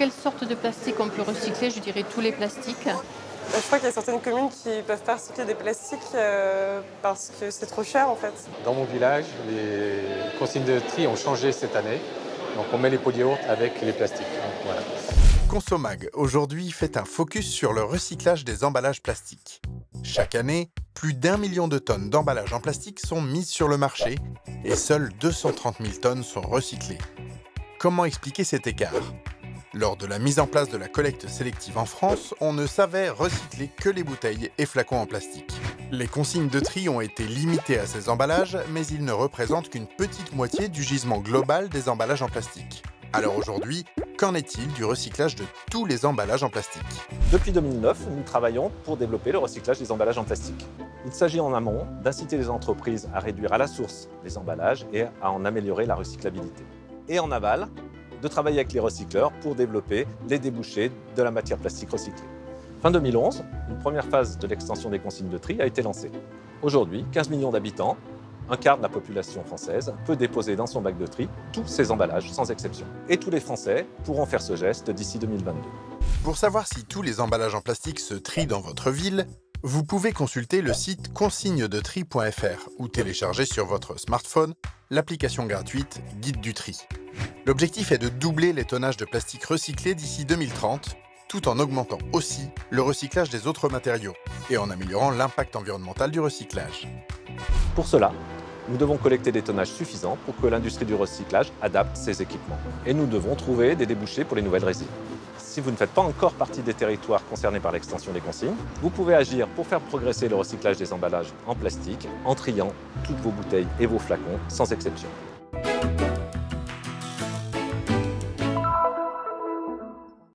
quelle sorte de plastique on peut recycler? Je dirais tous les plastiques. Je crois qu'il y a certaines communes qui ne peuvent pas recycler des plastiques parce que c'est trop cher en fait. Dans mon village, les consignes de tri ont changé cette année. Donc on met les pots de yaourt avec les plastiques. Donc, voilà. Consomag, aujourd'hui, fait un focus sur le recyclage des emballages plastiques. Chaque année, plus d'1 million de tonnes d'emballages en plastique sont mises sur le marché et seules 230 000 tonnes sont recyclées. Comment expliquer cet écart? Lors de la mise en place de la collecte sélective en France, on ne savait recycler que les bouteilles et flacons en plastique. Les consignes de tri ont été limitées à ces emballages, mais ils ne représentent qu'une petite moitié du gisement global des emballages en plastique. Alors aujourd'hui, qu'en est-il du recyclage de tous les emballages en plastique? Depuis 2009, nous travaillons pour développer le recyclage des emballages en plastique. Il s'agit en amont d'inciter les entreprises à réduire à la source les emballages et à en améliorer la recyclabilité. Et en aval, de travailler avec les recycleurs pour développer les débouchés de la matière plastique recyclée. Fin 2011, une première phase de l'extension des consignes de tri a été lancée. Aujourd'hui, 15 millions d'habitants, un quart de la population française, peut déposer dans son bac de tri tous ses emballages, sans exception. Et tous les Français pourront faire ce geste d'ici 2022. Pour savoir si tous les emballages en plastique se trient dans votre ville, vous pouvez consulter le site consignedetri.fr ou télécharger sur votre smartphone l'application gratuite Guide du tri. L'objectif est de doubler les tonnages de plastique recyclés d'ici 2030, tout en augmentant aussi le recyclage des autres matériaux et en améliorant l'impact environnemental du recyclage. Pour cela, nous devons collecter des tonnages suffisants pour que l'industrie du recyclage adapte ses équipements. Et nous devons trouver des débouchés pour les nouvelles résines. Si vous ne faites pas encore partie des territoires concernés par l'extension des consignes, vous pouvez agir pour faire progresser le recyclage des emballages en plastique en triant toutes vos bouteilles et vos flacons, sans exception.